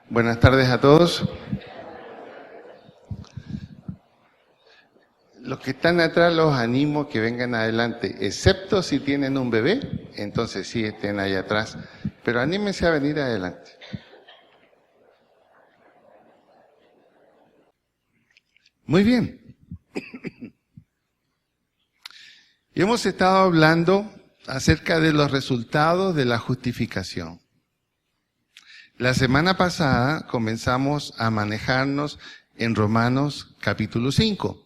Buenas tardes a todos. Los que están atrás los animo que vengan adelante, excepto si tienen un bebé, entonces sí estén ahí atrás, pero anímense a venir adelante. Muy bien. Hemos estado hablando acerca de los resultados de la justificación. La semana pasada comenzamos a manejarnos en Romanos capítulo 5.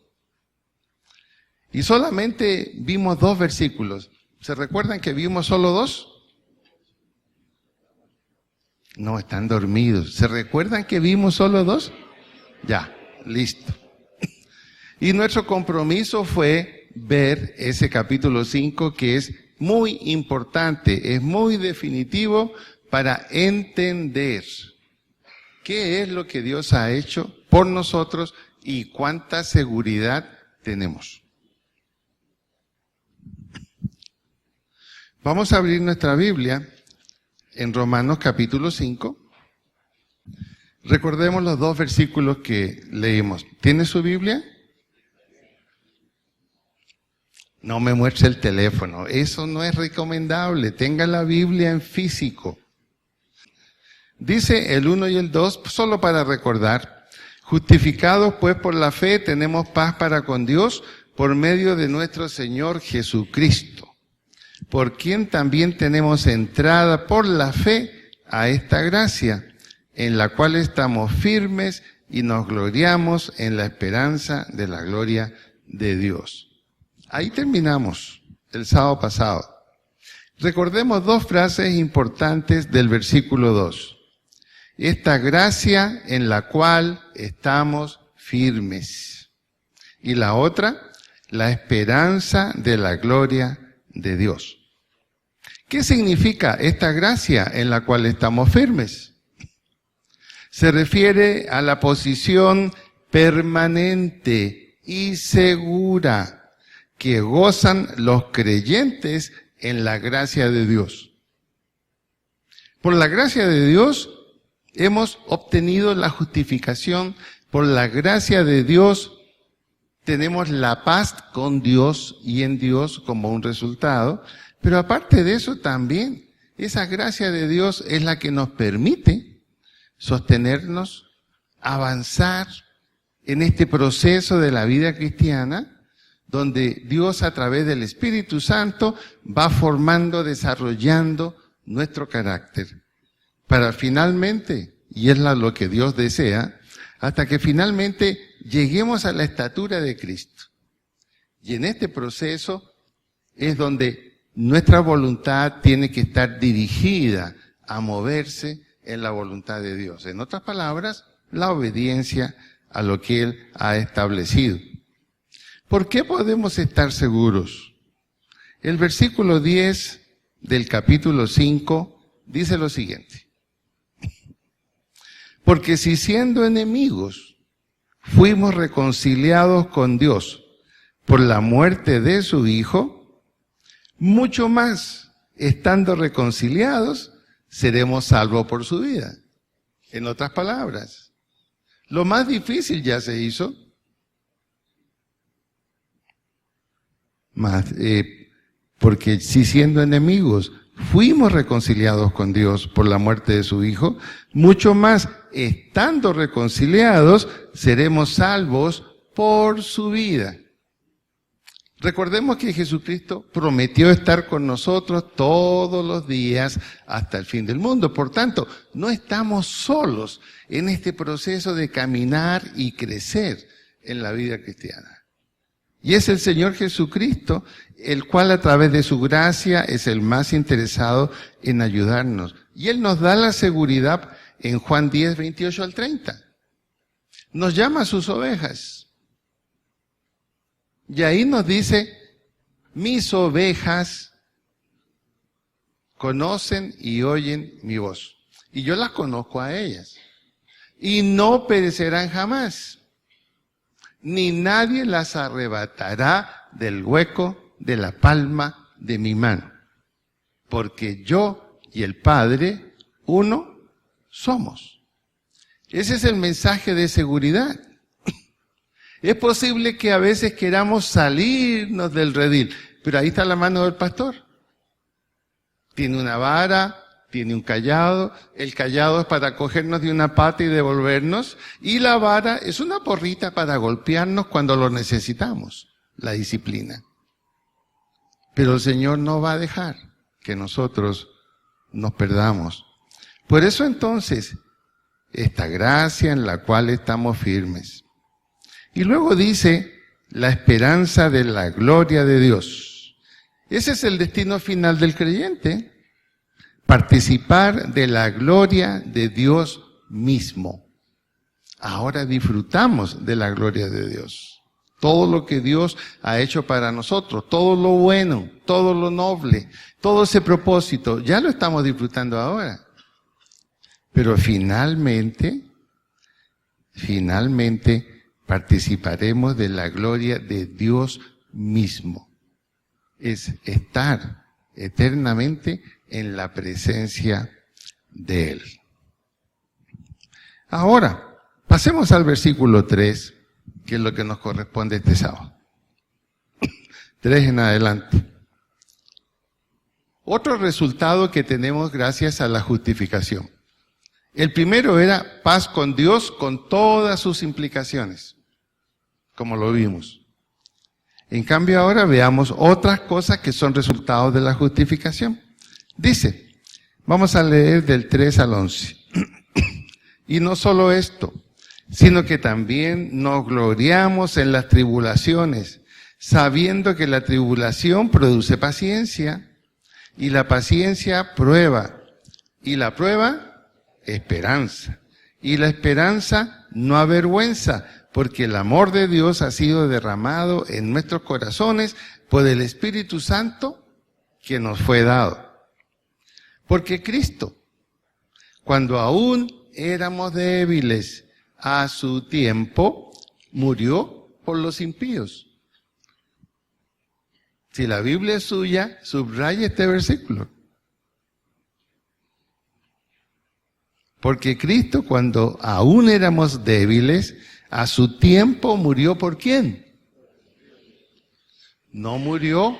Y solamente vimos 2 versículos. ¿Se recuerdan que vimos solo 2? No, están dormidos. ¿Se recuerdan que vimos solo 2? Ya, listo. Y nuestro compromiso fue ver ese capítulo 5 que es muy importante, es muy definitivo para entender qué es lo que Dios ha hecho por nosotros y cuánta seguridad tenemos. Vamos a abrir nuestra Biblia en Romanos capítulo 5. Recordemos los 2 versículos que leímos. ¿Tiene su Biblia? No me muestre el teléfono. Eso no es recomendable. Tenga la Biblia en físico. Dice el 1 y el 2, solo para recordar. Justificados pues por la fe, tenemos paz para con Dios por medio de nuestro Señor Jesucristo, por quien también tenemos entrada por la fe a esta gracia, en la cual estamos firmes y nos gloriamos en la esperanza de la gloria de Dios. Ahí terminamos el sábado pasado. Recordemos 2 frases importantes del versículo 2. Esta gracia en la cual estamos firmes. Y la otra, la esperanza de la gloria de Dios. ¿Qué significa esta gracia en la cual estamos firmes? Se refiere a la posición permanente y segura que gozan los creyentes en la gracia de Dios. Por la gracia de Dios hemos obtenido la justificación. Por la gracia de Dios tenemos la paz con Dios y en Dios como un resultado. Pero aparte de eso también, esa gracia de Dios es la que nos permite sostenernos, avanzar en este proceso de la vida cristiana, donde Dios a través del Espíritu Santo va formando, desarrollando nuestro carácter, para finalmente, y es lo que Dios desea, hasta que finalmente lleguemos a la estatura de Cristo. Y en este proceso es donde nuestra voluntad tiene que estar dirigida a moverse en la voluntad de Dios. En otras palabras, la obediencia a lo que Él ha establecido. ¿Por qué podemos estar seguros? El versículo 10 del capítulo 5 dice lo siguiente. Porque si siendo enemigos fuimos reconciliados con Dios por la muerte de su Hijo, mucho más, estando reconciliados, seremos salvos por su vida. En otras palabras, lo más difícil ya se hizo. Porque si siendo enemigos fuimos reconciliados con Dios por la muerte de su Hijo, mucho más, estando reconciliados, seremos salvos por su vida. Recordemos que Jesucristo prometió estar con nosotros todos los días hasta el fin del mundo. Por tanto, no estamos solos en este proceso de caminar y crecer en la vida cristiana. Y es el Señor Jesucristo, el cual a través de su gracia es el más interesado en ayudarnos. Y Él nos da la seguridad en Juan 10, 28 al 30. Nos llama a sus ovejas. Y ahí nos dice, mis ovejas conocen y oyen mi voz. Y yo las conozco a ellas. Y no perecerán jamás. Ni nadie las arrebatará del hueco de la palma de mi mano. Porque yo y el Padre, uno somos. Ese es el mensaje de seguridad. Es posible que a veces queramos salirnos del redil, pero ahí está la mano del pastor. Tiene una vara, tiene un cayado, el cayado es para cogernos de una pata y devolvernos, y la vara es una porrita para golpearnos cuando lo necesitamos, la disciplina. Pero el Señor no va a dejar que nosotros nos perdamos. Por eso entonces, esta gracia en la cual estamos firmes. Y luego dice, la esperanza de la gloria de Dios. Ese es el destino final del creyente. Participar de la gloria de Dios mismo. Ahora disfrutamos de la gloria de Dios. Todo lo que Dios ha hecho para nosotros, todo lo bueno, todo lo noble, todo ese propósito, ya lo estamos disfrutando ahora. Pero finalmente, participaremos de la gloria de Dios mismo. Es estar eternamente en la presencia de Él. Ahora, pasemos al versículo 3, que es lo que nos corresponde este sábado. 3 en adelante. Otro resultado que tenemos gracias a la justificación. El primero era paz con Dios con todas sus implicaciones, como lo vimos. En cambio ahora veamos otras cosas que son resultados de la justificación. Dice, vamos a leer del 3 al 11. Y no solo esto, sino que también nos gloriamos en las tribulaciones, sabiendo que la tribulación produce paciencia, y la paciencia prueba, y la prueba esperanza, y la esperanza no avergüenza, porque el amor de Dios ha sido derramado en nuestros corazones por el Espíritu Santo que nos fue dado. Porque Cristo, cuando aún éramos débiles, a su tiempo murió por los impíos. Si la Biblia es suya, subraya este versículo. Porque Cristo, cuando aún éramos débiles, a su tiempo murió ¿por quién? No murió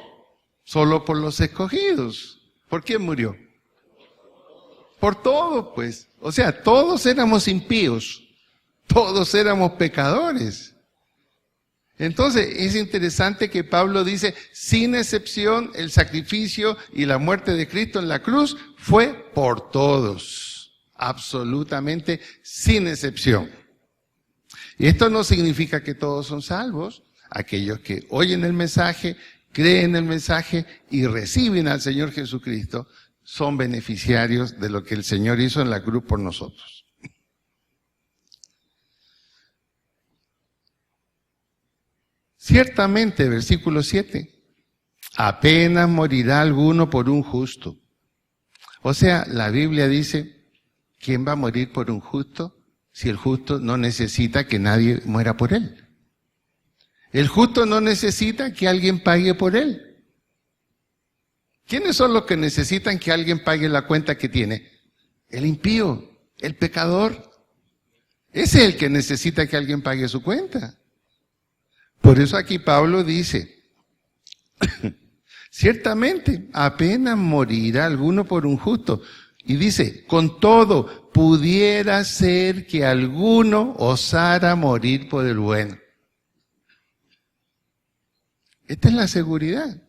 solo por los escogidos. ¿Por quién murió? Por todos, pues. O sea, todos éramos impíos. Todos éramos pecadores. Entonces, es interesante que Pablo dice, sin excepción, el sacrificio y la muerte de Cristo en la cruz fue por todos. Absolutamente sin excepción. Y esto no significa que todos son salvos. Aquellos que oyen el mensaje, creen el mensaje y reciben al Señor Jesucristo son beneficiarios de lo que el Señor hizo en la cruz por nosotros. Ciertamente, versículo 7, apenas morirá alguno por un justo. O sea, la Biblia dice, ¿quién va a morir por un justo si el justo no necesita que nadie muera por él? El justo no necesita que alguien pague por él. ¿Quiénes son los que necesitan que alguien pague la cuenta que tiene? El impío, el pecador. Ese es el que necesita que alguien pague su cuenta. Por eso aquí Pablo dice, ciertamente apenas morirá alguno por un justo. Y dice, con todo, pudiera ser que alguno osara morir por el bueno. Esta es la seguridad.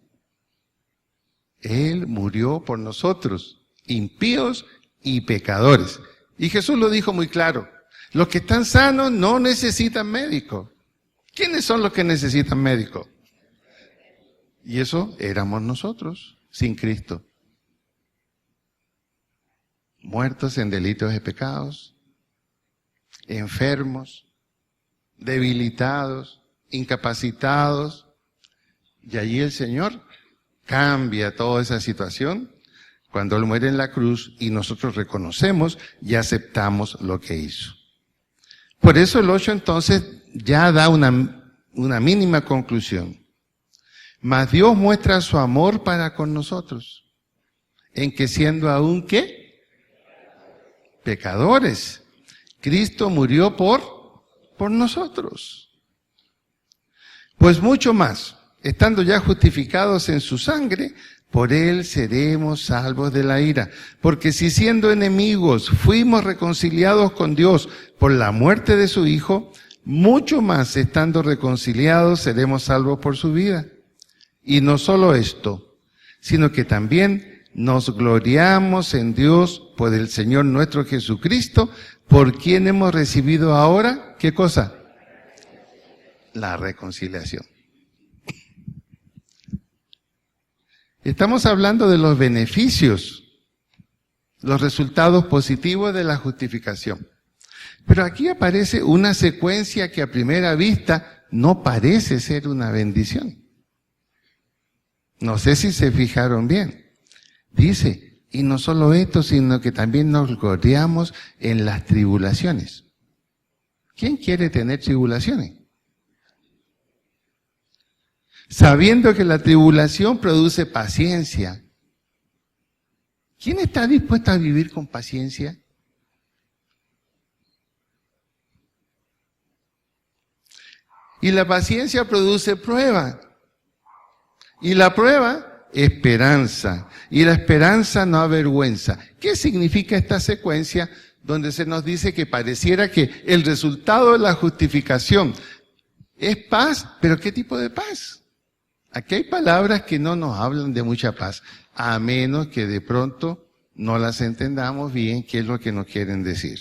Él murió por nosotros, impíos y pecadores. Y Jesús lo dijo muy claro, los que están sanos no necesitan médico. ¿Quiénes son los que necesitan médico? Y eso éramos nosotros, sin Cristo. Muertos en delitos y pecados, enfermos, debilitados, incapacitados. Y allí el Señor cambia toda esa situación cuando Él muere en la cruz y nosotros reconocemos y aceptamos lo que hizo. Por eso el 8 entonces ya da una mínima conclusión. Mas Dios muestra su amor para con nosotros, en que siendo aún ¿qué? Pecadores, Cristo murió por nosotros. Pues mucho más, estando ya justificados en su sangre, por él seremos salvos de la ira. Porque si siendo enemigos fuimos reconciliados con Dios por la muerte de su Hijo, mucho más estando reconciliados seremos salvos por su vida. Y no solo esto, sino que también nos gloriamos en Dios por el Señor nuestro Jesucristo, por quien hemos recibido ahora, ¿qué cosa? La reconciliación. Estamos hablando de los beneficios, los resultados positivos de la justificación. Pero aquí aparece una secuencia que a primera vista no parece ser una bendición. No sé si se fijaron bien. Dice, y no solo esto, sino que también nos gloriamos en las tribulaciones. ¿Quién quiere tener tribulaciones? Sabiendo que la tribulación produce paciencia. ¿Quién está dispuesto a vivir con paciencia? Y la paciencia produce prueba. Y la prueba, esperanza. Y la esperanza no avergüenza. ¿Qué significa esta secuencia donde se nos dice que pareciera que el resultado de la justificación es paz? ¿Pero qué tipo de paz? Aquí hay palabras que no nos hablan de mucha paz, a menos que de pronto no las entendamos bien qué es lo que nos quieren decir.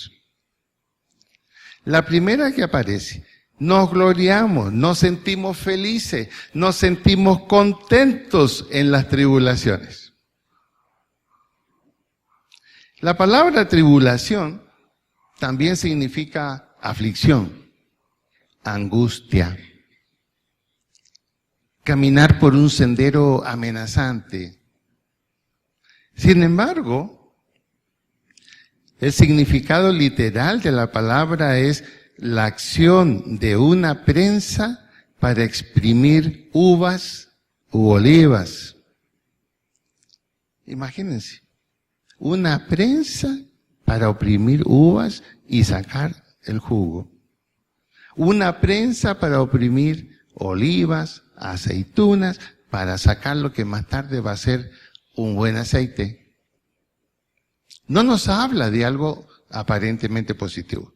La primera que aparece, nos gloriamos, nos sentimos felices, nos sentimos contentos en las tribulaciones. La palabra tribulación también significa aflicción, angustia, caminar por un sendero amenazante. Sin embargo, el significado literal de la palabra es la acción de una prensa para exprimir uvas u olivas. Imagínense, una prensa para oprimir uvas y sacar el jugo. Una prensa para oprimir olivas, aceitunas, para sacar lo que más tarde va a ser un buen aceite. No nos habla de algo aparentemente positivo.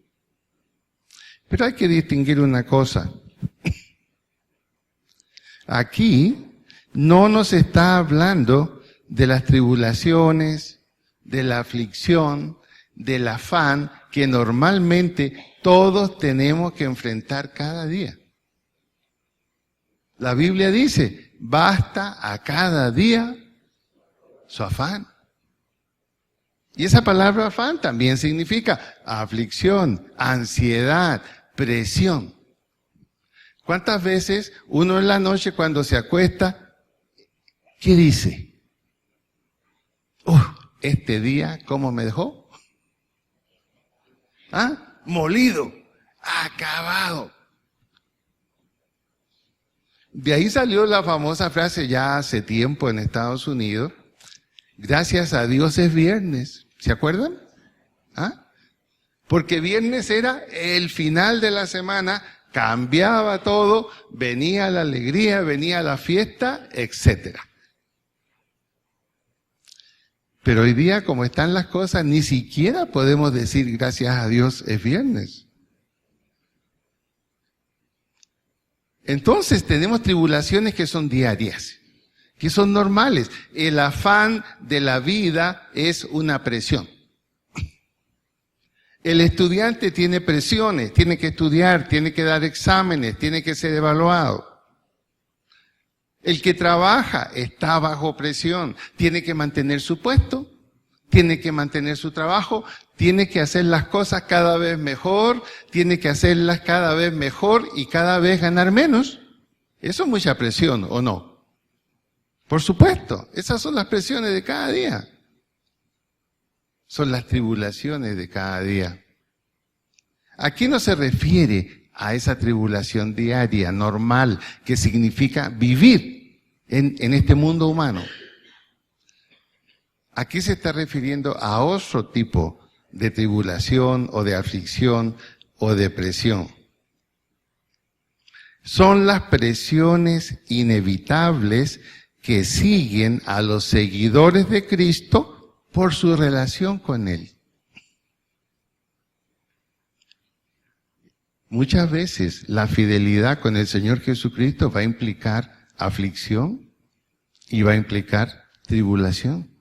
Pero hay que distinguir una cosa. Aquí no nos está hablando de las tribulaciones, de la aflicción, del afán que normalmente todos tenemos que enfrentar cada día. La Biblia dice, basta a cada día su afán. Y esa palabra afán también significa aflicción, ansiedad, presión. ¿Cuántas veces uno en la noche cuando se acuesta, qué dice? Este día, ¿cómo me dejó? Molido, acabado. De ahí salió la famosa frase ya hace tiempo en Estados Unidos, gracias a Dios es viernes. ¿Se acuerdan? Porque viernes era el final de la semana, cambiaba todo, venía la alegría, venía la fiesta, etc. Pero hoy día, como están las cosas, ni siquiera podemos decir gracias a Dios es viernes. Entonces tenemos tribulaciones que son diarias, que son normales. El afán de la vida es una presión. El estudiante tiene presiones, tiene que estudiar, tiene que dar exámenes, tiene que ser evaluado. El que trabaja está bajo presión, tiene que mantener su puesto, tiene que mantener su trabajo, tiene que hacer las cosas cada vez mejor, tiene que hacerlas cada vez mejor y cada vez ganar menos. Eso es mucha presión, ¿o no? Por supuesto, esas son las presiones de cada día. Son las tribulaciones de cada día. Aquí no se refiere a esa tribulación diaria, normal, que significa vivir en este mundo humano. Aquí se está refiriendo a otro tipo de tribulación o de aflicción o depresión. Son las presiones inevitables que siguen a los seguidores de Cristo por su relación con Él. Muchas veces la fidelidad con el Señor Jesucristo va a implicar aflicción y va a implicar tribulación.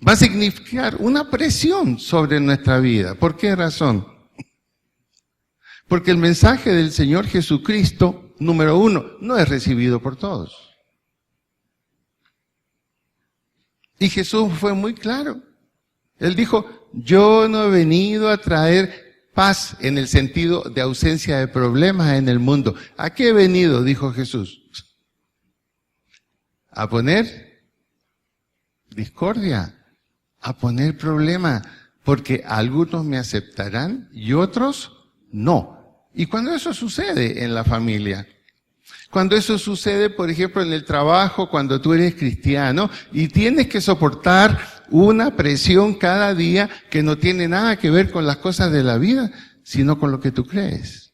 Va a significar una presión sobre nuestra vida. ¿Por qué razón? Porque el mensaje del Señor Jesucristo, número uno, no es recibido por todos. Y Jesús fue muy claro. Él dijo, yo no he venido a traer paz en el sentido de ausencia de problemas en el mundo. ¿A qué he venido? Dijo Jesús. A poner discordia, a poner problemas, porque algunos me aceptarán y otros no. Y cuando eso sucede en la familia, cuando eso sucede, por ejemplo, en el trabajo, cuando tú eres cristiano y tienes que soportar una presión cada día que no tiene nada que ver con las cosas de la vida, sino con lo que tú crees.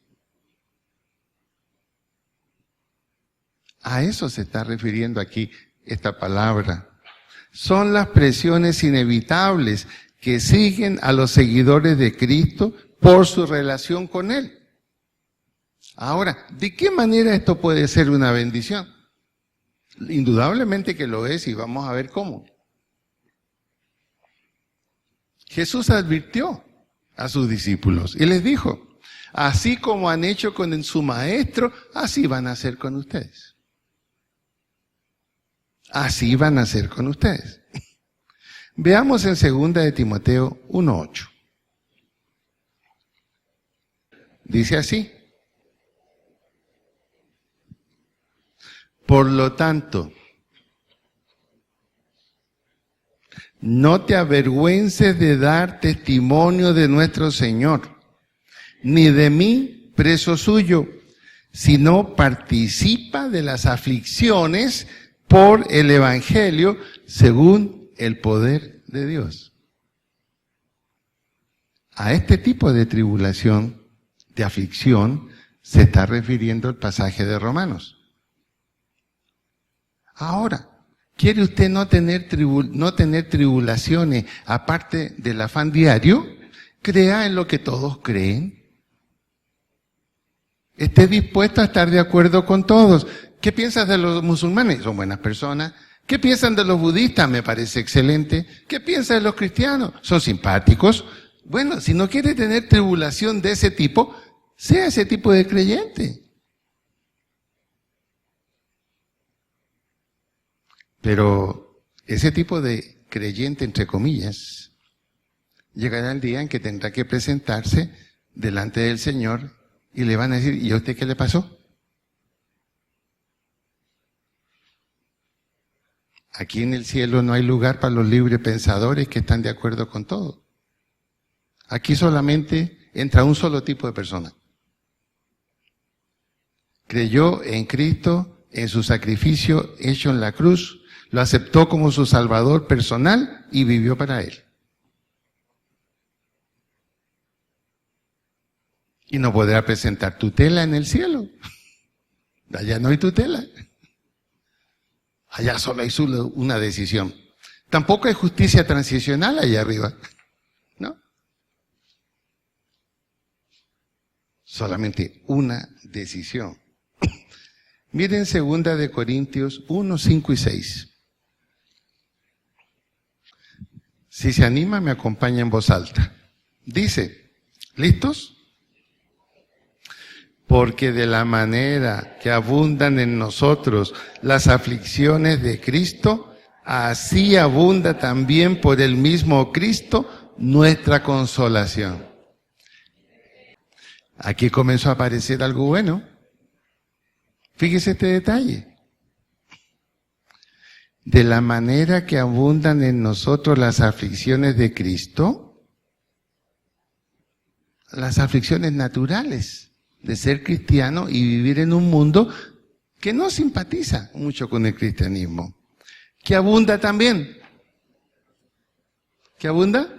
A eso se está refiriendo aquí esta palabra. Son las presiones inevitables que siguen a los seguidores de Cristo por su relación con Él. Ahora, ¿de qué manera esto puede ser una bendición? Indudablemente que lo es y vamos a ver cómo. Jesús advirtió a sus discípulos y les dijo, así como han hecho con su maestro, así van a hacer con ustedes. Así van a hacer con ustedes. Veamos en 2 de Timoteo 1:8. Dice así. Por lo tanto, no te avergüences de dar testimonio de nuestro Señor, ni de mí, preso suyo, sino participa de las aflicciones por el Evangelio según el poder de Dios. A este tipo de tribulación, de aflicción, se está refiriendo el pasaje de Romanos. Ahora, ¿quiere usted no tener tribulaciones aparte del afán diario? Crea en lo que todos creen. Esté dispuesto a estar de acuerdo con todos. ¿Qué piensas de los musulmanes? Son buenas personas. ¿Qué piensan de los budistas? Me parece excelente. ¿Qué piensas de los cristianos? Son simpáticos. Bueno, si no quiere tener tribulación de ese tipo, sea ese tipo de creyente. Pero ese tipo de creyente, entre comillas, llegará el día en que tendrá que presentarse delante del Señor y le van a decir, ¿y a usted qué le pasó? Aquí en el cielo no hay lugar para los libres pensadores que están de acuerdo con todo. Aquí solamente entra un solo tipo de persona. Creyó en Cristo, en su sacrificio hecho en la cruz, lo aceptó como su salvador personal y vivió para Él. Y no podrá presentar tutela en el cielo. Allá no hay tutela. Allá solo hay una decisión. Tampoco hay justicia transicional allá arriba. ¿No? Solamente una decisión. Miren 2 de Corintios 1, 5 y 6. Si se anima, me acompaña en voz alta. Dice, ¿listos? Porque de la manera que abundan en nosotros las aflicciones de Cristo, así abunda también por el mismo Cristo nuestra consolación. Aquí comenzó a aparecer algo bueno. Fíjese este detalle. De la manera que abundan en nosotros las aflicciones de Cristo, las aflicciones naturales de ser cristiano y vivir en un mundo que no simpatiza mucho con el cristianismo, que abunda también. ¿Qué abunda?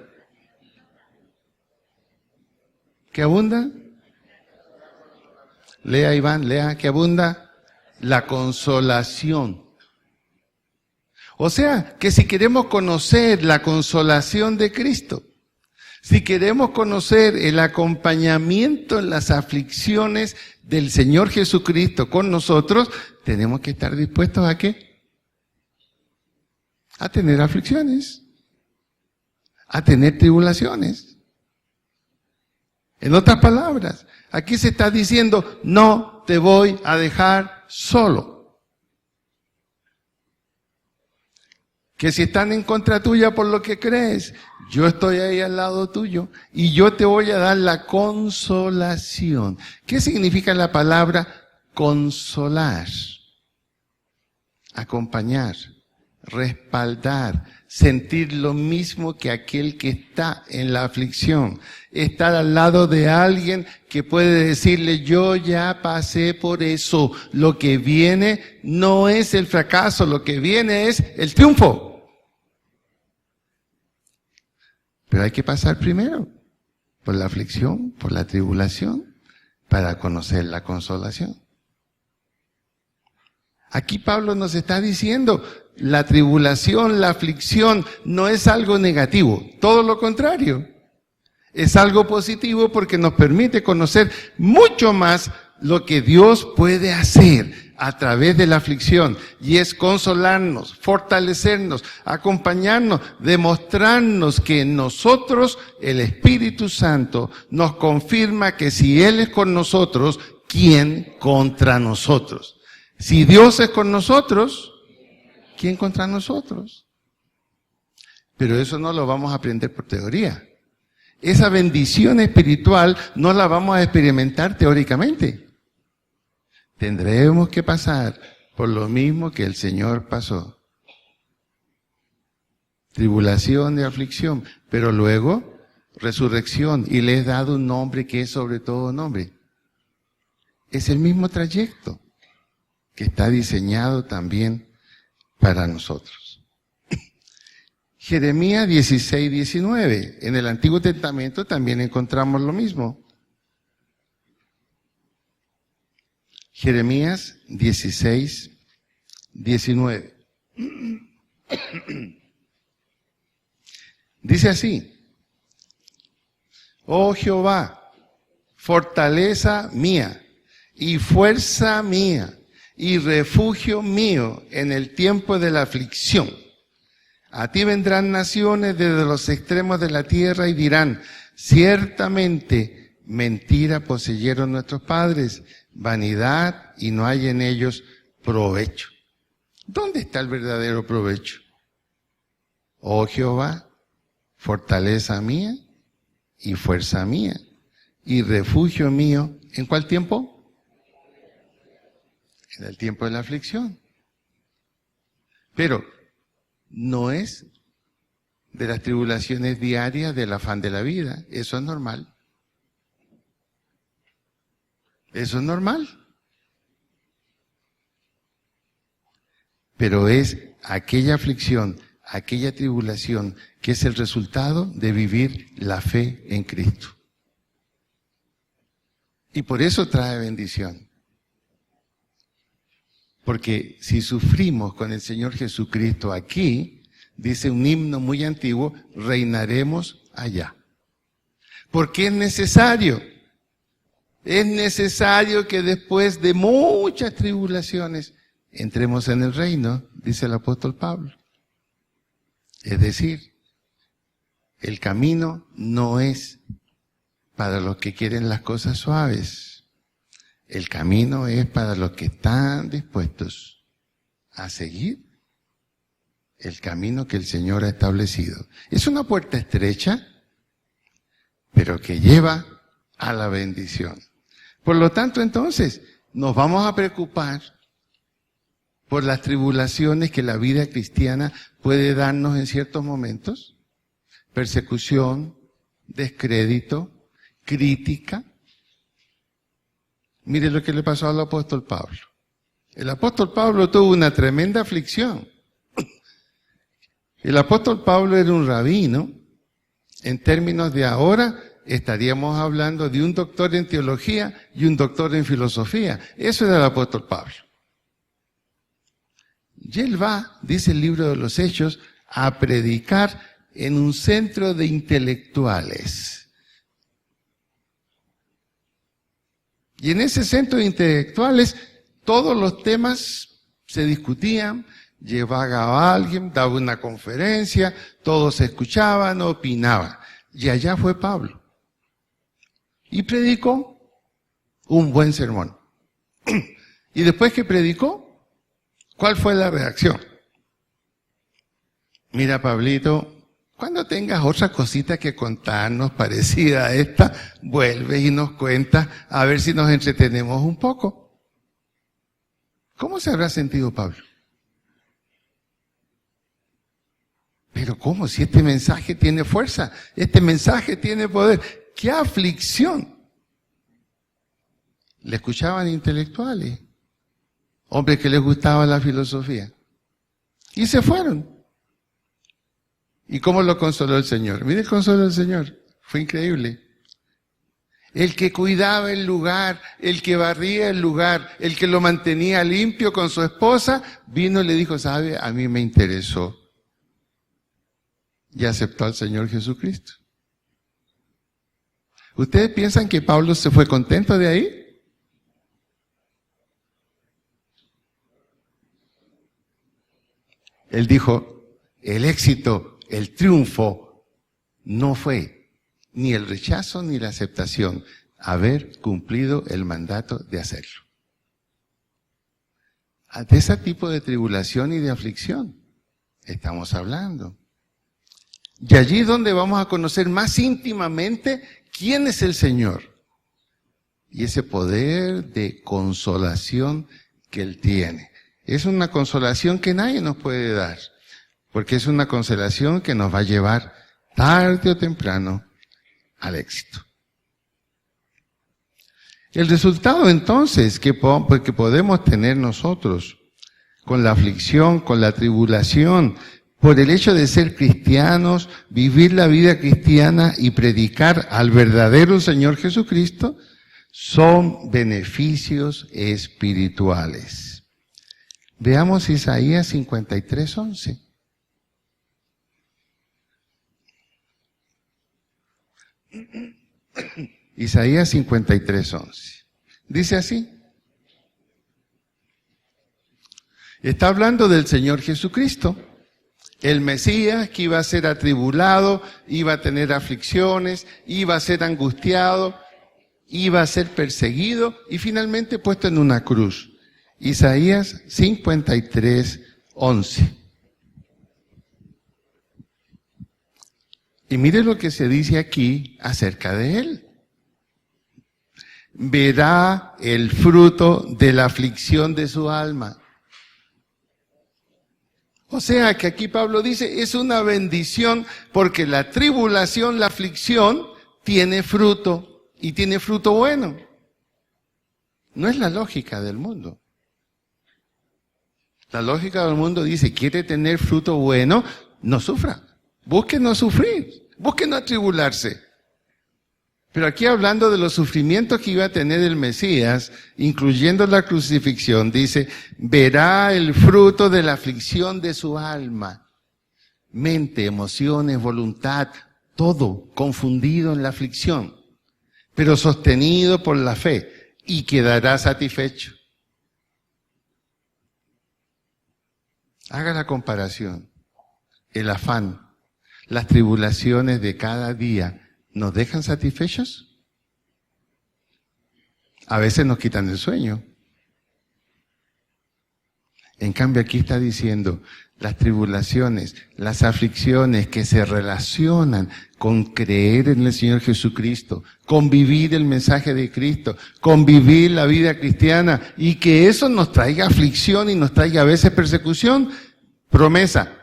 ¿Qué abunda? Lea, Iván, lea, ¿qué abunda? La consolación. O sea, que si queremos conocer la consolación de Cristo, si queremos conocer el acompañamiento en las aflicciones del Señor Jesucristo con nosotros, tenemos que estar dispuestos ¿a qué? A tener aflicciones, a tener tribulaciones. En otras palabras, aquí se está diciendo, no te voy a dejar solo. Que si están en contra tuya por lo que crees, yo estoy ahí al lado tuyo y yo te voy a dar la consolación. ¿Qué significa la palabra consolar? Acompañar, respaldar, sentir lo mismo que aquel que está en la aflicción. Estar al lado de alguien que puede decirle, yo ya pasé por eso. Lo que viene no es el fracaso, lo que viene es el triunfo. Pero hay que pasar primero por la aflicción, por la tribulación, para conocer la consolación. Aquí Pablo nos está diciendo, la tribulación, la aflicción no es algo negativo, todo lo contrario. Es algo positivo porque nos permite conocer mucho más lo que Dios puede hacer a través de la aflicción, y es consolarnos, fortalecernos, acompañarnos, demostrarnos que en nosotros el Espíritu Santo nos confirma que si Él es con nosotros, ¿quién contra nosotros? Si Dios es con nosotros, ¿quién contra nosotros? Pero eso no lo vamos a aprender por teoría. Esa bendición espiritual no la vamos a experimentar teóricamente. Tendremos que pasar por lo mismo que el Señor pasó. Tribulación y aflicción, pero luego resurrección, y le he dado un nombre que es sobre todo nombre. Es el mismo trayecto que está diseñado también para nosotros. Jeremías 16, 19. En el Antiguo Testamento también encontramos lo mismo. Jeremías 16, 19. Dice así: oh Jehová, fortaleza mía y fuerza mía y refugio mío en el tiempo de la aflicción. A ti vendrán naciones desde los extremos de la tierra y dirán, ciertamente mentira poseyeron nuestros padres, vanidad, y no hay en ellos provecho. ¿Dónde está el verdadero provecho? Oh Jehová, fortaleza mía y fuerza mía y refugio mío. ¿En cuál tiempo? En el tiempo de la aflicción. Pero no es de las tribulaciones diarias del afán de la vida. Eso es normal. Eso es normal. Pero es aquella aflicción, aquella tribulación que es el resultado de vivir la fe en Cristo. Y por eso trae bendición. Porque si sufrimos con el Señor Jesucristo aquí, dice un himno muy antiguo, reinaremos allá. Porque es necesario. Es necesario que después de muchas tribulaciones entremos en el reino, dice el apóstol Pablo. Es decir, el camino no es para los que quieren las cosas suaves. El camino es para los que están dispuestos a seguir el camino que el Señor ha establecido. Es una puerta estrecha, pero que lleva a la bendición. Por lo tanto, entonces, nos vamos a preocupar por las tribulaciones que la vida cristiana puede darnos en ciertos momentos. Persecución, descrédito, crítica. Mire lo que le pasó al apóstol Pablo. El apóstol Pablo tuvo una tremenda aflicción. El apóstol Pablo era un rabino, en términos de ahora, estaríamos hablando de un doctor en teología y un doctor en filosofía. Eso era el apóstol Pablo. Y él va, dice el libro de los Hechos, a predicar en un centro de intelectuales. Y en ese centro de intelectuales todos los temas se discutían, llevaba a alguien, daba una conferencia, todos escuchaban, opinaban. Y allá fue Pablo. Y predicó un buen sermón. Y después que predicó, ¿cuál fue la reacción? Mira, Pablito, cuando tengas otra cosita que contarnos parecida a esta, vuelves y nos cuentas a ver si nos entretenemos un poco. ¿Cómo se habrá sentido Pablo? Pero ¿cómo? Si este mensaje tiene fuerza, este mensaje tiene poder. ¡Qué aflicción! Le escuchaban intelectuales, hombres que les gustaba la filosofía. Y se fueron. ¿Y cómo lo consoló el Señor? Mire el consuelo del Señor. Fue increíble. El que cuidaba el lugar, el que barría el lugar, el que lo mantenía limpio con su esposa, vino y le dijo, ¿sabe? A mí me interesó. Y aceptó al Señor Jesucristo. ¿Ustedes piensan que Pablo se fue contento de ahí? Él dijo, el éxito, el triunfo, no fue ni el rechazo ni la aceptación, haber cumplido el mandato de hacerlo. De ese tipo de tribulación y de aflicción estamos hablando. Y allí es donde vamos a conocer más íntimamente quién es el Señor. Y ese poder de consolación que Él tiene. Es una consolación que nadie nos puede dar. Porque es una consolación que nos va a llevar tarde o temprano al éxito. El resultado entonces que podemos tener nosotros con la aflicción, con la tribulación, por el hecho de ser cristianos, vivir la vida cristiana y predicar al verdadero Señor Jesucristo, son beneficios espirituales. Veamos Isaías 53:11. Isaías 53:11. Dice así. Está hablando del Señor Jesucristo. El Mesías que iba a ser atribulado, iba a tener aflicciones, iba a ser angustiado, iba a ser perseguido y finalmente puesto en una cruz. Isaías 53:11. Y mire lo que se dice aquí acerca de él. Verá el fruto de la aflicción de su alma. O sea que aquí Pablo dice, es una bendición porque la tribulación, la aflicción, tiene fruto y tiene fruto bueno. No es la lógica del mundo. La lógica del mundo dice, quiere tener fruto bueno, no sufra. Busque no sufrir, busque no atribularse. Pero aquí hablando de los sufrimientos que iba a tener el Mesías, incluyendo la crucifixión, dice, verá el fruto de la aflicción de su alma. Mente, emociones, voluntad, todo confundido en la aflicción, pero sostenido por la fe y quedará satisfecho. Haga la comparación. El afán, las tribulaciones de cada día, ¿nos dejan satisfechos? A veces nos quitan el sueño. En cambio aquí está diciendo, las tribulaciones, las aflicciones que se relacionan con creer en el Señor Jesucristo, con vivir el mensaje de Cristo, con vivir la vida cristiana y que eso nos traiga aflicción y nos traiga a veces persecución, promesa,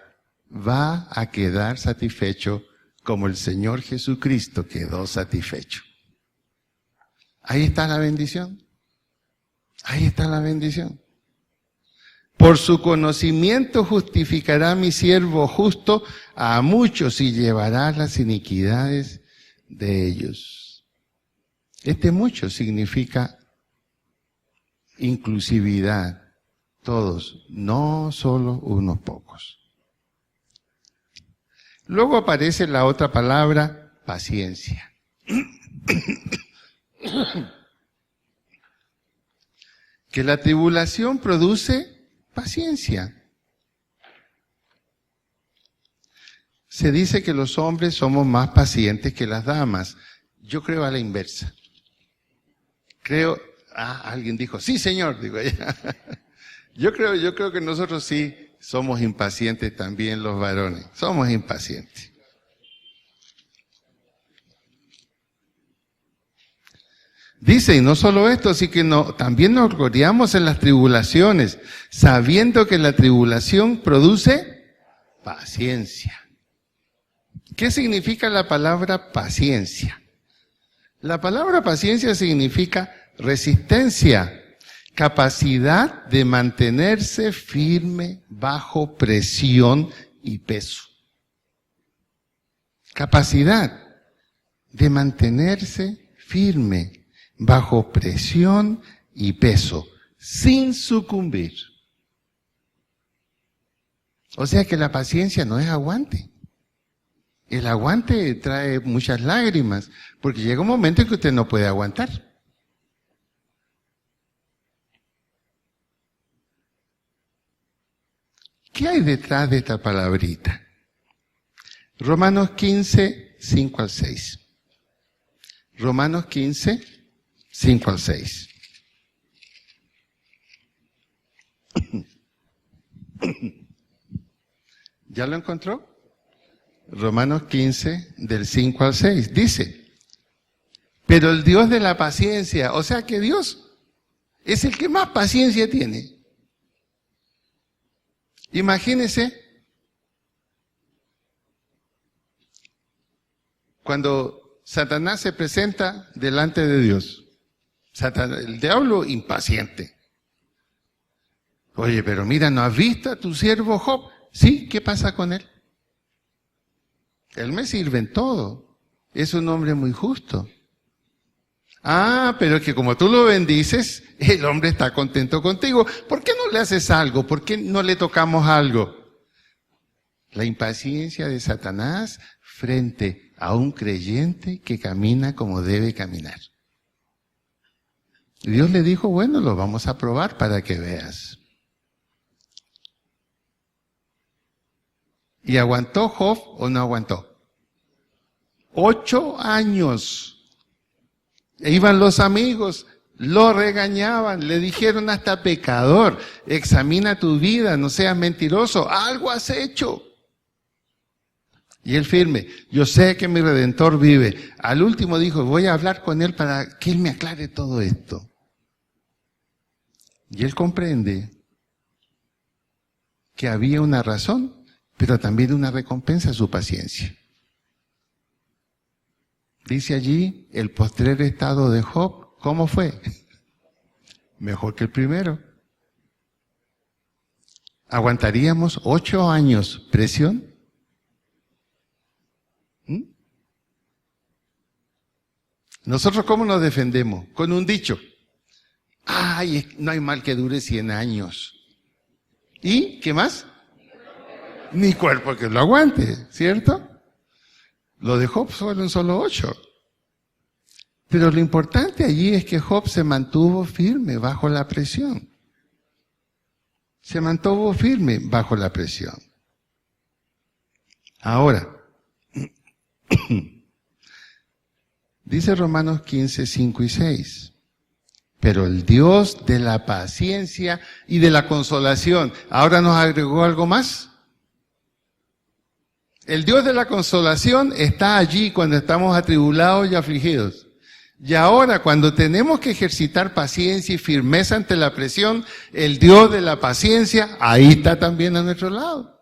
va a quedar satisfecho como el Señor Jesucristo quedó satisfecho. Ahí está la bendición. Ahí está la bendición. Por su conocimiento justificará mi siervo justo a muchos y llevará las iniquidades de ellos. Este mucho significa inclusividad. Todos, no solo unos pocos. Luego aparece la otra palabra, paciencia. Que la tribulación produce paciencia. Se dice que los hombres somos más pacientes que las damas. Yo creo a la inversa. Alguien dijo, sí señor, digo ella. Yo creo que nosotros sí somos impacientes también los varones. Somos impacientes. Dice, y no solo esto, así que también nos gloriamos en las tribulaciones, sabiendo que la tribulación produce paciencia. ¿Qué significa la palabra paciencia? La palabra paciencia significa resistencia, capacidad de mantenerse firme bajo presión y peso. Capacidad de mantenerse firme bajo presión y peso, sin sucumbir. O sea que la paciencia no es aguante. El aguante trae muchas lágrimas, porque llega un momento en que usted no puede aguantar. ¿Qué hay detrás de esta palabrita? Romanos 15, 5 al 6. Romanos 15, 5 al 6. ¿Ya lo encontró? Romanos 15, del 5 al 6. Dice, pero el Dios de la paciencia, o sea que Dios es el que más paciencia tiene. Imagínese cuando Satanás se presenta delante de Dios. El diablo impaciente. Oye, pero mira, ¿no has visto a tu siervo Job? Sí, ¿qué pasa con él? Él me sirve en todo. Es un hombre muy justo. Pero es que como tú lo bendices, el hombre está contento contigo. ¿Por qué no le haces algo? ¿Por qué no le tocamos algo? La impaciencia de Satanás frente a un creyente que camina como debe caminar. Y Dios le dijo, bueno, lo vamos a probar para que veas. ¿Y aguantó Job o no aguantó? 8 años. Iban los amigos, lo regañaban, le dijeron hasta pecador, examina tu vida, no seas mentiroso, algo has hecho. Y él firme, yo sé que mi Redentor vive. Al último dijo, voy a hablar con él para que él me aclare todo esto. Y él comprende que había una razón, pero también una recompensa a su paciencia. Dice allí, el postrer estado de Job, ¿cómo fue? Mejor que el primero. ¿Aguantaríamos 8 años presión? ¿Nosotros cómo nos defendemos? Con un dicho. No hay mal que dure 100 años. ¿Y qué más? Ni cuerpo que lo aguante, ¿cierto? Lo de Job fueron solo 8. Pero lo importante allí es que Job se mantuvo firme bajo la presión. Se mantuvo firme bajo la presión. Ahora, dice Romanos 15, 5 y 6. Pero el Dios de la paciencia y de la consolación, ahora nos agregó algo más. El Dios de la consolación está allí cuando estamos atribulados y afligidos. Y ahora, cuando tenemos que ejercitar paciencia y firmeza ante la presión, el Dios de la paciencia, ahí está también a nuestro lado.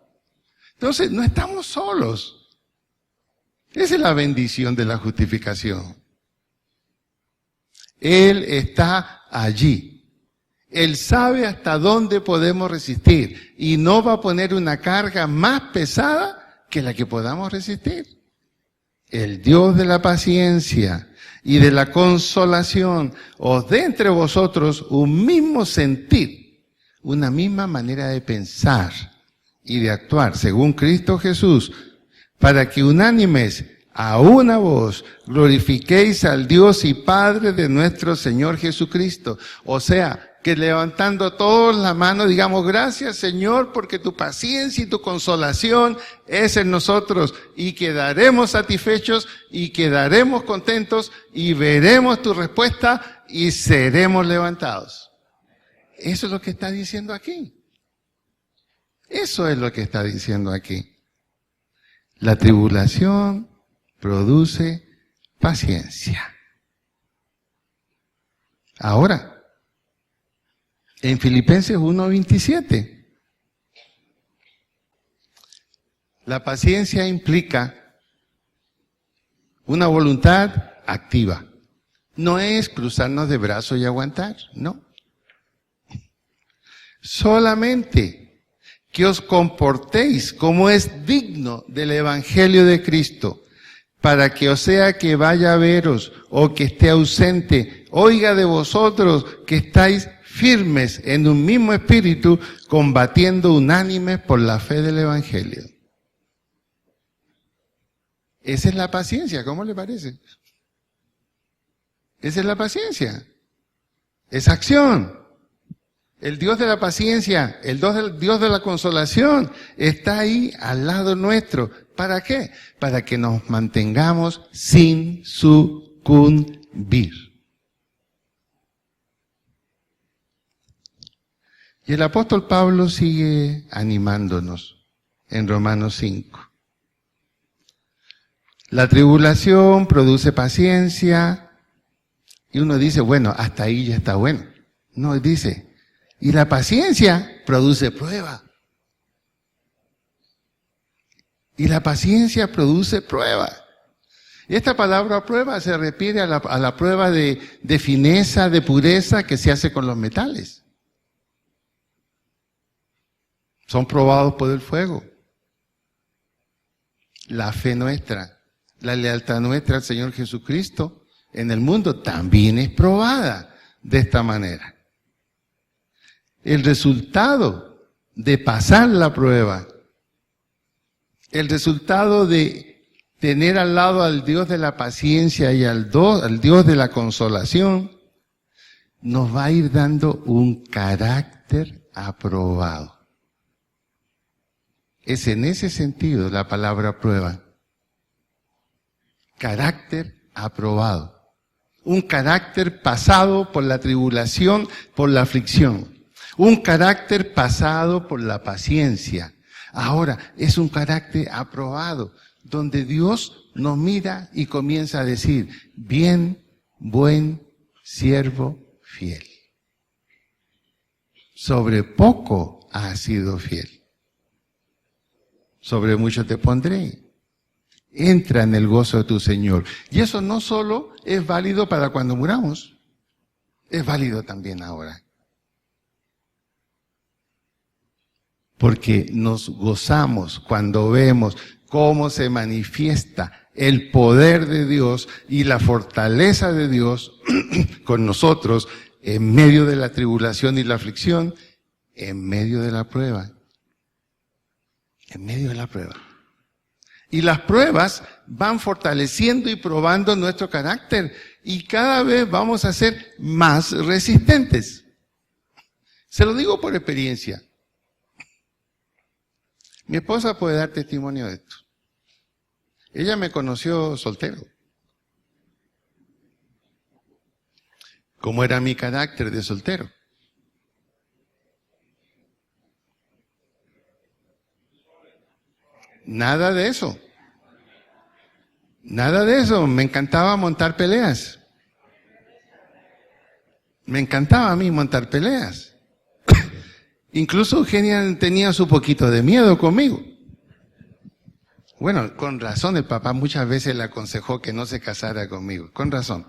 Entonces, no estamos solos. Esa es la bendición de la justificación. Él está allí. Él sabe hasta dónde podemos resistir y no va a poner una carga más pesada que la que podamos resistir. el Dios de la paciencia y de la consolación os dé entre vosotros un mismo sentir, una misma manera de pensar y de actuar según Cristo Jesús, para que unánimes a una voz glorifiquéis al Dios y Padre de nuestro Señor Jesucristo. O sea, que levantando todos la mano digamos, gracias Señor, porque tu paciencia y tu consolación es en nosotros, y quedaremos satisfechos y quedaremos contentos y veremos tu respuesta y seremos levantados. Eso es lo que está diciendo aquí. Eso es lo que está diciendo aquí. La tribulación produce paciencia. Ahora, en Filipenses 1:27, la paciencia implica una voluntad activa. No es cruzarnos de brazos y aguantar, no. Solamente que os comportéis como es digno del Evangelio de Cristo, para que, o sea que vaya a veros o que esté ausente, oiga de vosotros que estáis firmes en un mismo espíritu, combatiendo unánimes por la fe del Evangelio. Esa es la paciencia, ¿cómo le parece? Esa es la paciencia. Es acción. El Dios de la paciencia, el Dios de la consolación, está ahí al lado nuestro. ¿Para qué? Para que nos mantengamos sin sucumbir. Y el apóstol Pablo sigue animándonos en Romanos 5. La tribulación produce paciencia, y uno dice, bueno, hasta ahí ya está bueno. No, dice, y la paciencia produce prueba. Y la paciencia produce prueba. Y esta palabra prueba se refiere a la prueba de fineza, de pureza que se hace con los metales. Son probados por el fuego. La fe nuestra, la lealtad nuestra al Señor Jesucristo en el mundo también es probada de esta manera. El resultado de pasar la prueba, el resultado de tener al lado al Dios de la paciencia y al Dios de la consolación, nos va a ir dando un carácter aprobado. Es en ese sentido la palabra prueba. Carácter aprobado. Un carácter pasado por la tribulación, por la aflicción. Un carácter pasado por la paciencia. Ahora, es un carácter aprobado, donde Dios nos mira y comienza a decir, bien, buen siervo fiel. Sobre poco has sido fiel. Sobre mucho te pondré. Entra en el gozo de tu Señor. Y eso no solo es válido para cuando muramos, es válido también ahora. Porque nos gozamos cuando vemos cómo se manifiesta el poder de Dios y la fortaleza de Dios con nosotros en medio de la tribulación y la aflicción, en medio de la prueba. En medio de la prueba. Y las pruebas van fortaleciendo y probando nuestro carácter. Y cada vez vamos a ser más resistentes. Se lo digo por experiencia. Mi esposa puede dar testimonio de esto. Ella me conoció soltero. ¿Cómo era mi carácter de soltero? Nada de eso. Nada de eso. Me encantaba montar peleas. Me encantaba a mí montar peleas. Incluso Eugenia tenía su poquito de miedo conmigo. Bueno, con razón el papá muchas veces le aconsejó que no se casara conmigo. Con razón.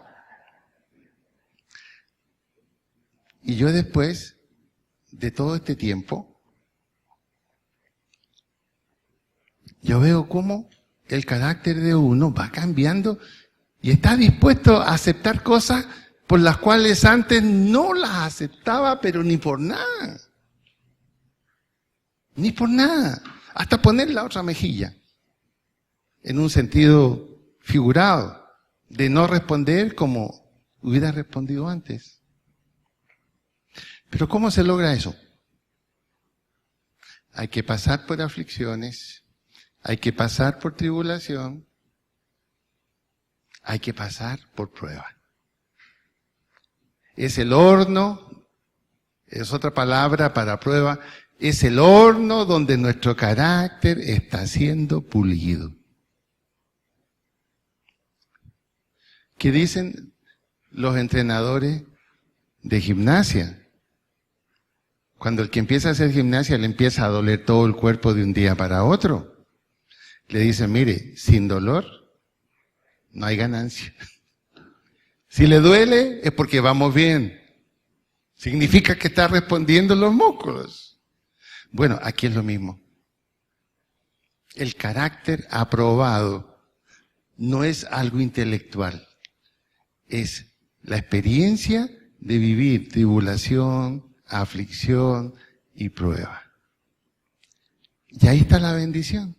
Y yo después de todo este tiempo, yo veo cómo el carácter de uno va cambiando y está dispuesto a aceptar cosas por las cuales antes no las aceptaba, pero ni por nada. Ni por nada. Hasta poner la otra mejilla. En un sentido figurado, de no responder como hubiera respondido antes. Pero ¿cómo se logra eso? Hay que pasar por aflicciones, hay que pasar por tribulación, hay que pasar por prueba. Es el horno, es otra palabra para prueba, es el horno donde nuestro carácter está siendo pulido. ¿Qué dicen los entrenadores de gimnasia? Cuando el que empieza a hacer gimnasia le empieza a doler todo el cuerpo de un día para otro. Le dicen, mire, sin dolor no hay ganancia. Si le duele es porque vamos bien. Significa que está respondiendo los músculos. Bueno, aquí es lo mismo. El carácter aprobado no es algo intelectual. Es la experiencia de vivir tribulación, aflicción y prueba. Y ahí está la bendición.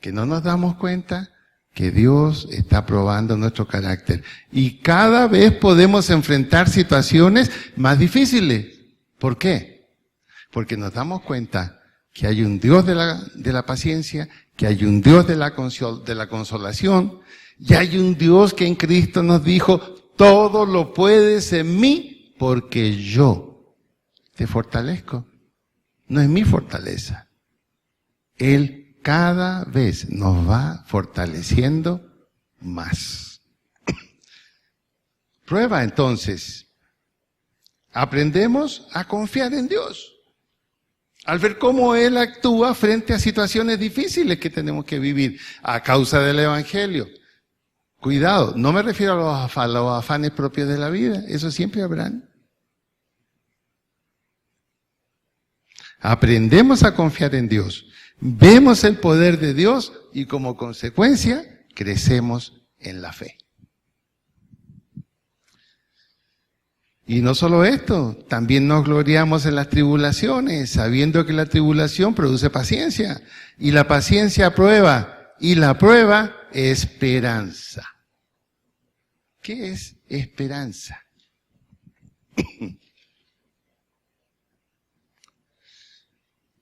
Que no nos damos cuenta que Dios está probando nuestro carácter. Y cada vez podemos enfrentar situaciones más difíciles. ¿Por qué? Porque nos damos cuenta que hay un Dios de la paciencia, que hay un Dios de la consolación, y hay un Dios que en Cristo nos dijo, todo lo puedes en mí porque yo te fortalezco. No es mi fortaleza. Él cada vez nos va fortaleciendo más. Prueba entonces. Aprendemos a confiar en Dios. Al ver cómo Él actúa frente a situaciones difíciles que tenemos que vivir a causa del Evangelio. Cuidado, no me refiero a los afanes propios de la vida. Eso siempre habrán. Aprendemos a confiar en Dios, vemos el poder de Dios y como consecuencia crecemos en la fe. Y no solo esto, también nos gloriamos en las tribulaciones, sabiendo que la tribulación produce paciencia y la paciencia prueba y la prueba esperanza. ¿Qué es esperanza?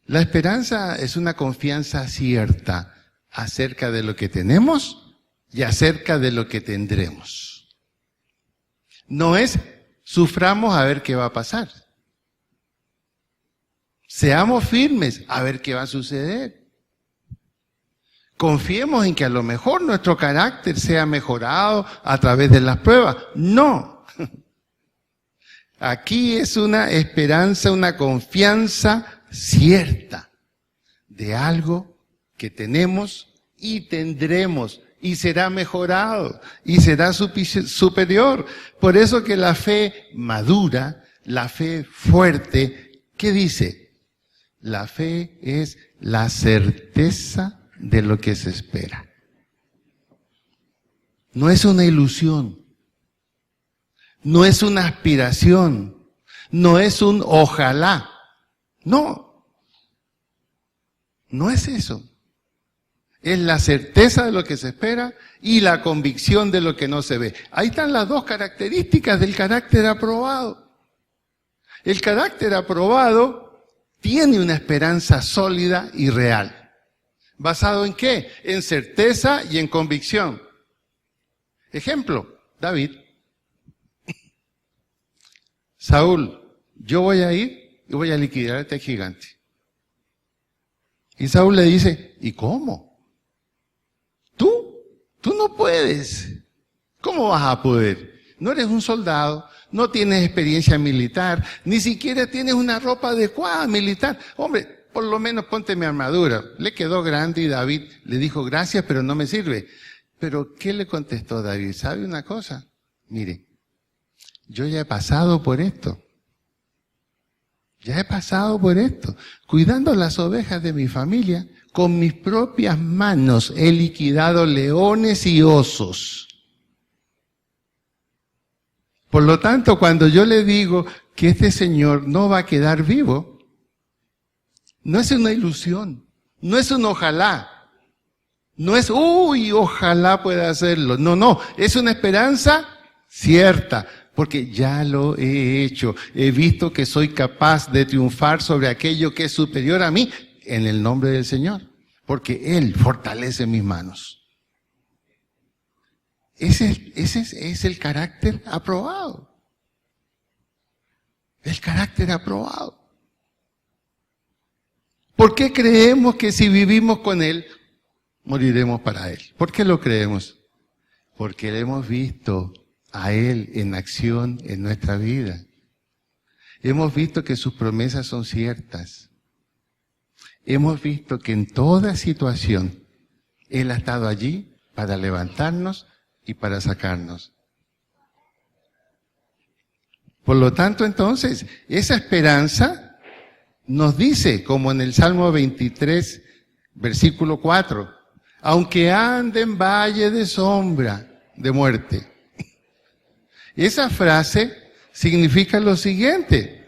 La esperanza es una confianza cierta acerca de lo que tenemos y acerca de lo que tendremos. No es suframos a ver qué va a pasar. Seamos firmes a ver qué va a suceder. Confiemos en que a lo mejor nuestro carácter sea mejorado a través de las pruebas. No. Aquí es una esperanza, una confianza cierta de algo que tenemos y tendremos y será mejorado y será superior. Por eso que la fe madura, la fe fuerte, ¿qué dice? La fe es la certeza de lo que se espera. No es una ilusión, no es una aspiración, no es un ojalá. No, no es eso. Es la certeza de lo que se espera y la convicción de lo que no se ve. Ahí están las dos características del carácter aprobado. El carácter aprobado tiene una esperanza sólida y real. ¿Basado en qué? En certeza y en convicción. Ejemplo, David. Saúl, yo voy a ir y voy a liquidar a este gigante. Y Saúl le dice, ¿y cómo? Tú no puedes. ¿Cómo vas a poder? No eres un soldado, no tienes experiencia militar, ni siquiera tienes una ropa adecuada militar. Hombre, por lo menos ponte mi armadura. Le quedó grande y David le dijo, gracias, pero no me sirve. Pero, ¿qué le contestó David? ¿Sabe una cosa? Mire, yo ya he pasado por esto. Ya he pasado por esto, cuidando las ovejas de mi familia, con mis propias manos he liquidado leones y osos. Por lo tanto, cuando yo le digo que este señor no va a quedar vivo, no es una ilusión, no es un ojalá, no es, uy, ojalá pueda hacerlo. No, es una esperanza cierta, porque ya lo he hecho. He visto que soy capaz de triunfar sobre aquello que es superior a mí en el nombre del Señor, porque Él fortalece mis manos. Ese es el carácter aprobado. El carácter aprobado. ¿Por qué creemos que si vivimos con Él, moriremos para Él? ¿Por qué lo creemos? Porque le hemos visto a Él en acción en nuestra vida. Hemos visto que sus promesas son ciertas. Hemos visto que en toda situación Él ha estado allí para levantarnos y para sacarnos. Por lo tanto, entonces, esa esperanza nos dice, como en el Salmo 23, versículo 4, aunque ande en valle de sombra de muerte. Esa frase significa lo siguiente: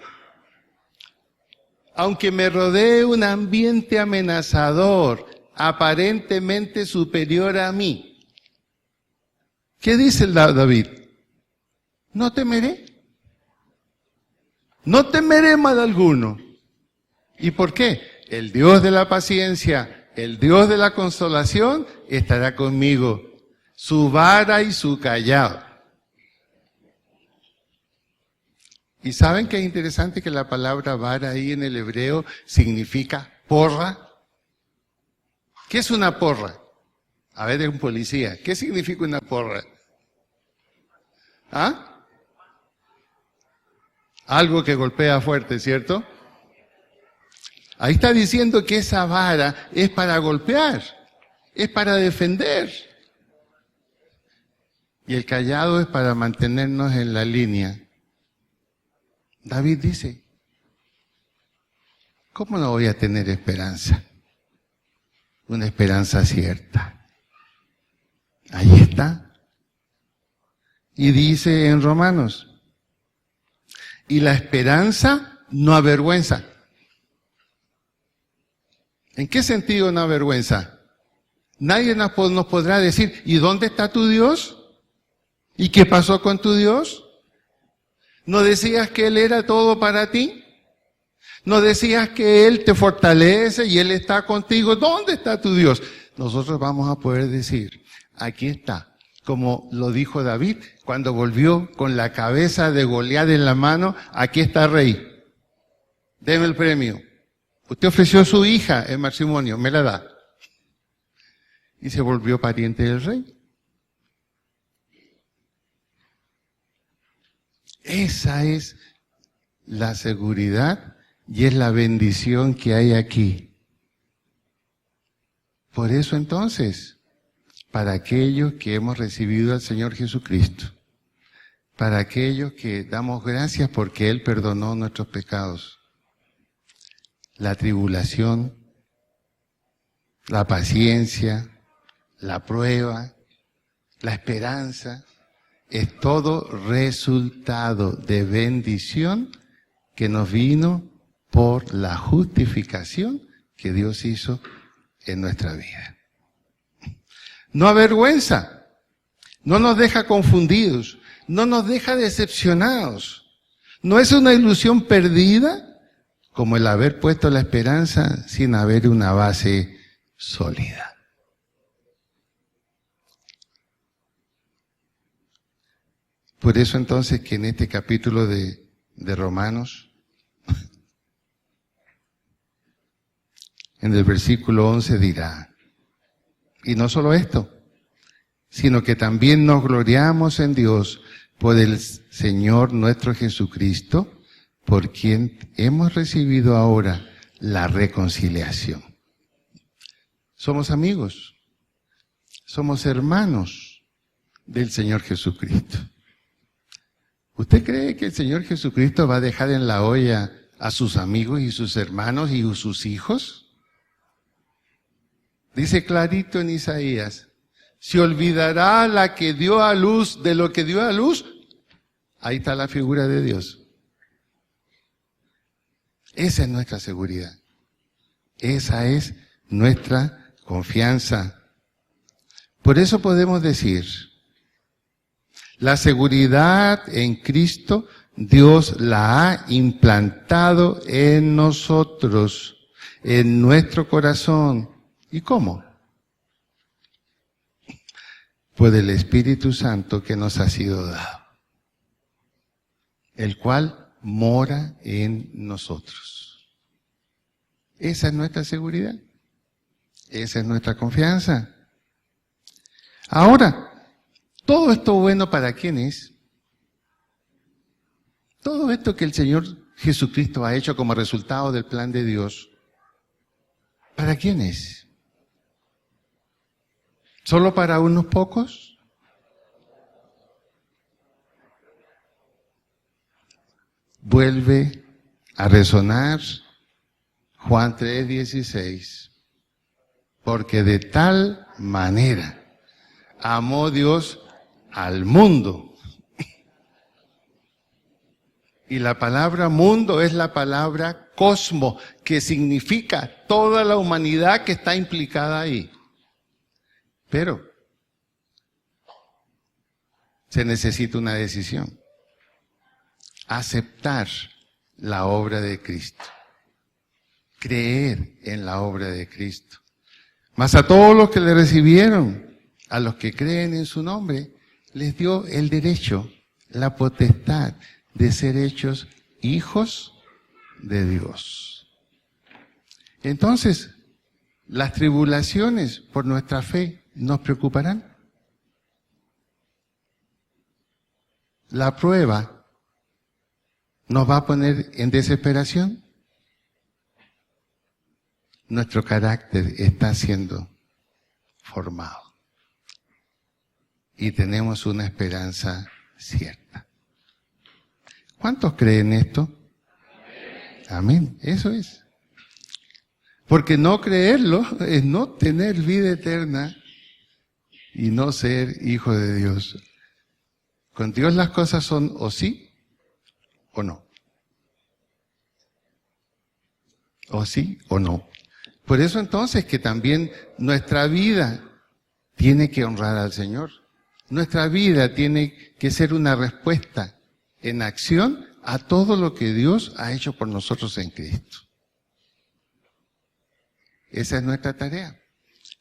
aunque me rodee un ambiente amenazador, aparentemente superior a mí. ¿Qué dice David? No temeré. No temeré mal alguno. ¿Y por qué? El Dios de la paciencia, el Dios de la consolación estará conmigo. Su vara y su callado. ¿Y saben qué es interesante? Que la palabra vara ahí en el hebreo significa porra. ¿Qué es una porra? A ver, de un policía. ¿Qué significa una porra? ¿Ah? Algo que golpea fuerte, ¿cierto? Ahí está diciendo que esa vara es para golpear, es para defender. Y el callado es para mantenernos en la línea. David dice, ¿cómo no voy a tener esperanza? Una esperanza cierta. Ahí está. Y dice en Romanos, y la esperanza no avergüenza. ¿En qué sentido no avergüenza? Nadie nos podrá decir, ¿y dónde está tu Dios? ¿Y qué pasó con tu Dios? ¿No decías que Él era todo para ti? ¿No decías que Él te fortalece y Él está contigo? ¿Dónde está tu Dios? Nosotros vamos a poder decir, aquí está. Como lo dijo David, cuando volvió con la cabeza de Goliat en la mano, aquí está rey. Deme el premio. Usted ofreció su hija en matrimonio, me la da. Y se volvió pariente del rey. Esa es la seguridad y es la bendición que hay aquí. Por eso entonces, para aquellos que hemos recibido al Señor Jesucristo, para aquellos que damos gracias porque Él perdonó nuestros pecados, la tribulación, la paciencia, la prueba, la esperanza, es todo resultado de bendición que nos vino por la justificación que Dios hizo en nuestra vida. No avergüenza, no nos deja confundidos, no nos deja decepcionados. No es una ilusión perdida como el haber puesto la esperanza sin haber una base sólida. Por eso entonces que en este capítulo de Romanos, en el versículo 11 dirá, y no solo esto, sino que también nos gloriamos en Dios por el Señor nuestro Jesucristo, por quien hemos recibido ahora la reconciliación. Somos amigos, somos hermanos del Señor Jesucristo. ¿Usted cree que el Señor Jesucristo va a dejar en la olla a sus amigos y sus hermanos y sus hijos? Dice clarito en Isaías, ¿se olvidará la que dio a luz de lo que dio a luz? Ahí está la figura de Dios. Esa es nuestra seguridad. Esa es nuestra confianza. Por eso podemos decir, la seguridad en Cristo, Dios la ha implantado en nosotros, en nuestro corazón. ¿Y cómo? Por el Espíritu Santo que nos ha sido dado, el cual mora en nosotros. Esa es nuestra seguridad. Esa es nuestra confianza. Ahora, todo esto bueno, ¿para quién es? Todo esto que el Señor Jesucristo ha hecho como resultado del plan de Dios, ¿para quién es? ¿Solo para unos pocos? Vuelve a resonar Juan 3:16, porque de tal manera amó Dios al mundo. Y la palabra mundo es la palabra cosmo, que significa toda la humanidad que está implicada ahí. Pero se necesita una decisión. Aceptar la obra de Cristo. Creer en la obra de Cristo. Mas a todos los que le recibieron, a los que creen en su nombre, les dio el derecho, la potestad de ser hechos hijos de Dios. Entonces, las tribulaciones por nuestra fe nos preocuparán. La prueba nos va a poner en desesperación. Nuestro carácter está siendo formado y tenemos una esperanza cierta. ¿Cuántos creen esto? Amén. Eso es. Porque no creerlo es no tener vida eterna y no ser hijo de Dios. Con Dios las cosas son o sí o no. O sí o no. Por eso entonces que también nuestra vida tiene que honrar al Señor. Nuestra vida tiene que ser una respuesta en acción a todo lo que Dios ha hecho por nosotros en Cristo. Esa es nuestra tarea.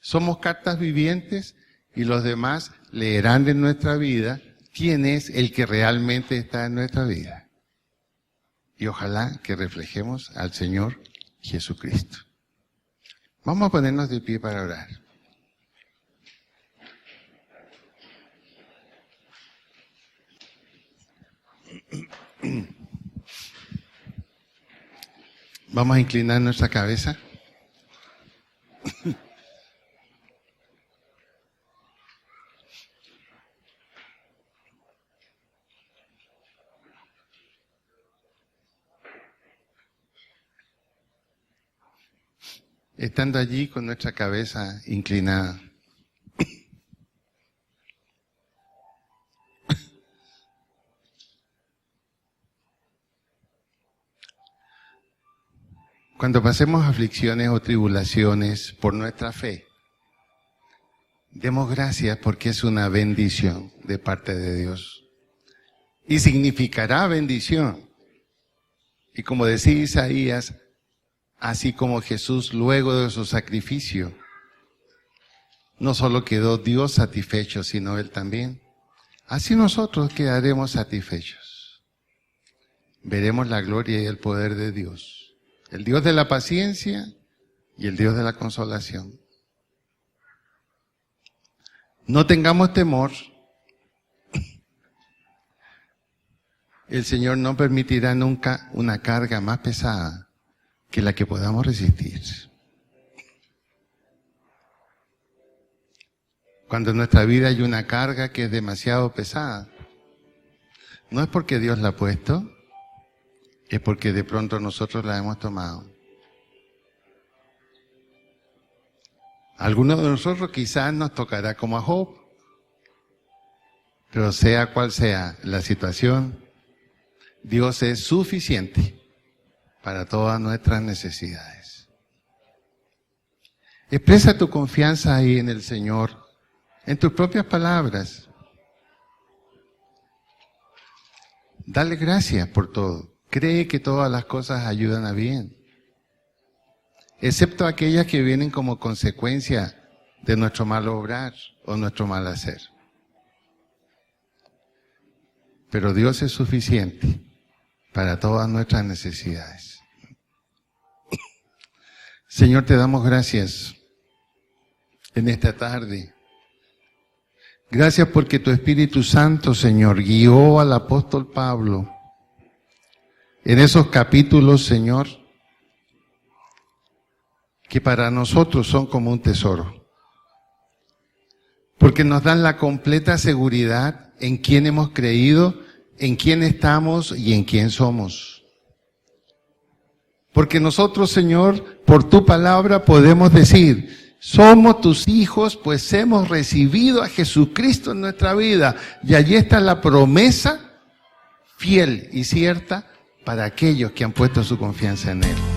Somos cartas vivientes y los demás leerán de nuestra vida quién es el que realmente está en nuestra vida. Y ojalá que reflejemos al Señor Jesucristo. Vamos a ponernos de pie para orar. Vamos a inclinar nuestra cabeza. Estando allí con nuestra cabeza inclinada. Cuando pasemos aflicciones o tribulaciones por nuestra fe, demos gracias porque es una bendición de parte de Dios. Y significará bendición. Y como decía Isaías, así como Jesús luego de su sacrificio, no solo quedó Dios satisfecho, sino Él también. Así nosotros quedaremos satisfechos. Veremos la gloria y el poder de Dios. El Dios de la paciencia y el Dios de la consolación. No tengamos temor. El Señor no permitirá nunca una carga más pesada que la que podamos resistir. Cuando en nuestra vida hay una carga que es demasiado pesada, no es porque Dios la ha puesto, es porque de pronto nosotros la hemos tomado. Algunos de nosotros quizás nos tocará como a Job, pero sea cual sea la situación, Dios es suficiente para todas nuestras necesidades. Expresa tu confianza ahí en el Señor, en tus propias palabras. Dale gracias por todo. Cree que todas las cosas ayudan a bien, excepto aquellas que vienen como consecuencia de nuestro mal obrar o nuestro mal hacer. Pero Dios es suficiente para todas nuestras necesidades. Señor, te damos gracias en esta tarde. Gracias porque tu Espíritu Santo, Señor, guió al apóstol Pablo en esos capítulos, Señor, que para nosotros son como un tesoro. Porque nos dan la completa seguridad en quién hemos creído, en quién estamos y en quién somos. Porque nosotros, Señor, por tu palabra podemos decir, somos tus hijos, pues hemos recibido a Jesucristo en nuestra vida. Y allí está la promesa fiel y cierta para aquellos que han puesto su confianza en Él.